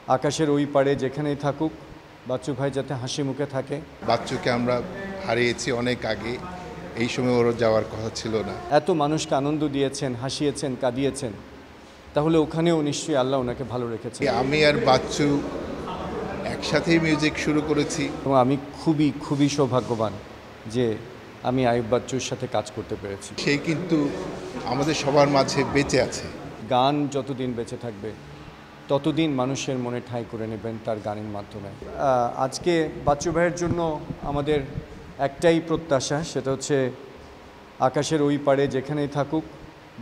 আকাশের ওই পারে যেখানেই থাকুক বাচ্চু ভাই যাতে হাসি মুখে থাকে। বাচ্চুকে আমরা হারিয়েছি অনেক আগে, এই সময় ওর যাওয়ার কথা ছিল না। এত মানুষকে আনন্দ দিয়েছেন, হাসিয়েছেন, কাঁদিয়েছেন, তাহলে ওখানেও নিশ্চয়ই আল্লাহ ওনাকে ভালো রেখেছেন। আমি আর বাচ্চু একসাথেই মিউজিক শুরু করেছি এবং আমি খুবই সৌভাগ্যবান যে আমি আইয়ুব বাচ্চুর সাথে কাজ করতে পেরেছি। সেই কিন্তু আমাদের সবার মাঝে বেঁচে আছে। গান যতদিন বেঁচে থাকবে ততদিন মানুষের মনে ঠাঁই করে নেবেন তার গানের মাধ্যমে। আজকে বাচ্চু ভাইয়ের জন্য আমাদের একটাই প্রত্যাশা, সেটা হচ্ছে আকাশের ওই পারে যেখানেই থাকুক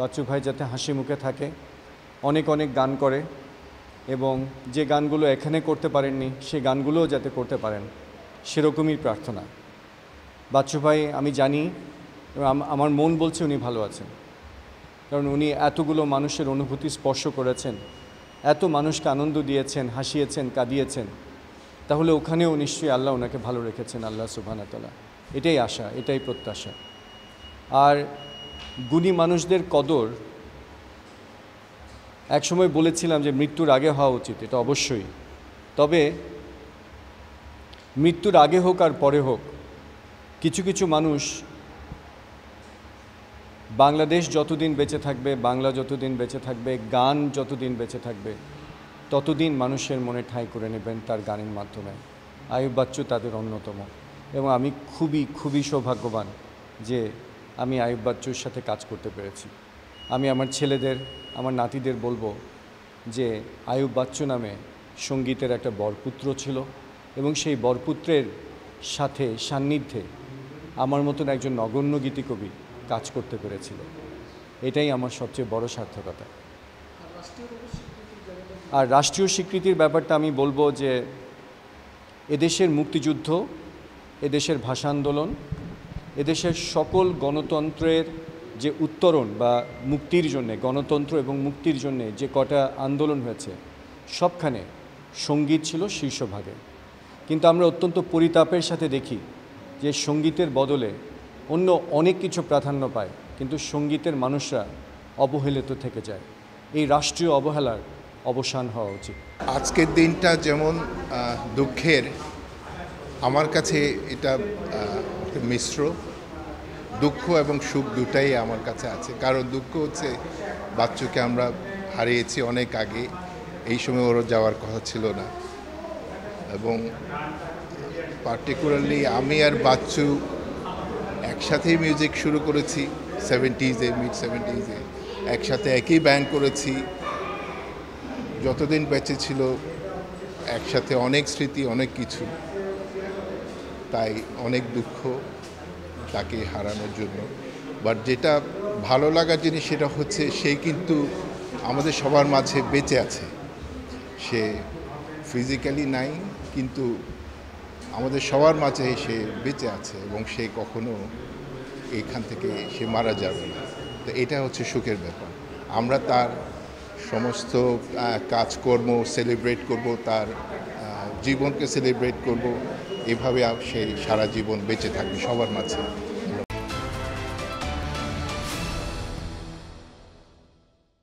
বাচ্চু ভাই যাতে হাসি মুখে থাকে, অনেক গান করে এবং যে গানগুলো এখানে করতে পারেননি সে গানগুলোও যাতে করতে পারেন, সেরকমই প্রার্থনা। বাচ্চু ভাই আমি জানি এবং আমার মন বলছে উনি ভালো আছেন, কারণ উনি এতগুলো মানুষের অনুভূতি স্পর্শ করেছেন, এত মানুষকে আনন্দ দিয়েছেন, হাসিয়েছেন, কাঁদিয়েছেন, তাহলে ওখানেও নিশ্চয়ই আল্লাহ ওনাকে ভালো রেখেছেন, আল্লাহ সুবহানাহু ওয়া তাআলা। এটাই আশা, এটাই প্রত্যাশা। আর গুণী মানুষদের কদর একসময় বলেছিলাম যে মৃত্যুর আগে হওয়া উচিত, এটা অবশ্যই। তবে মৃত্যুর আগে হোক আর পরে হোক, কিছু মানুষ বাংলাদেশ যতদিন বেঁচে থাকবে, বাংলা যতদিন বেঁচে থাকবে, গান যতদিন বেঁচে থাকবে, ততদিন মানুষের মনে ঠাঁই করে নেবেন তার গানের মাধ্যমে। আইয়ুব বাচ্চু তাদের অন্যতম এবং আমি খুবই সৌভাগ্যবান যে আমি আইয়ুব বাচ্চুর সাথে কাজ করতে পেরেছি। আমি আমার ছেলেদের, আমার নাতিদের বলবো যে আইয়ুব বাচ্চু নামে সঙ্গীতের একটা বরপুত্র ছিল এবং সেই বরপুত্রের সাথে সান্নিধ্যে আমার মতন একজন নগণ্য গীতিকবি কাজ করতে পেরেছিল। এটাই আমার সবচেয়ে বড় সার্থকতা। আর রাষ্ট্রীয় স্বীকৃতির ব্যাপারটা আমি বলবো যে এদেশের মুক্তিযুদ্ধ, এদেশের ভাষা আন্দোলন, এদেশের সকল গণতন্ত্রের যে উত্তরণ বা মুক্তির জন্যে, গণতন্ত্র এবং মুক্তির জন্যে যে কটা আন্দোলন হয়েছে সবখানে সঙ্গীত ছিল শীর্ষভাগে। কিন্তু আমরা অত্যন্ত পরিতাপের সাথে দেখি যে সঙ্গীতের বদলে অন্য অনেক কিছু প্রাধান্য পায়, কিন্তু সঙ্গীতের মানুষরা অবহেলিত থেকে যায়। এই রাষ্ট্রীয় অবহেলার অবসান হওয়া উচিত। আজকের দিনটা যেমন দুঃখের, আমার কাছে এটা মিশ্র। দুঃখ এবং সুখ দুটাই আমার কাছে আছে। কারণ দুঃখ হচ্ছে বাচ্চুকে আমরা হারিয়েছি অনেক আগে, এই সময় ওর যাওয়ার কথা ছিল না। এবং পার্টিকুলারলি আমি আর বাচ্চু একসাথেই মিউজিক শুরু করেছি 70s, মিড 70s, একসাথে একই ব্যান্ড করেছি। যতদিন বেঁচে ছিল একসাথে অনেক স্মৃতি, অনেক কিছু। তাই অনেক দুঃখ তাকে হারানোর জন্য। বাট যেটা ভালো লাগার জিনিস সেটা হচ্ছে সে কিন্তু আমাদের সবার মাঝে বেঁচে আছে। সে ফিজিক্যালি নাই, কিন্তু আমাদের সবার মাঝে সে বেঁচে আছে এবং সে কখনো এখান থেকে সে মারা যাবে না। তো এটা হচ্ছে সুখের ব্যাপার। আমরা তার সমস্ত কাজকর্ম সেলিব্রেট করব, তার জীবনকে সেলিব্রেট করব, এভাবে সে সারা জীবন বেঁচে থাকবে সবার মাঝে।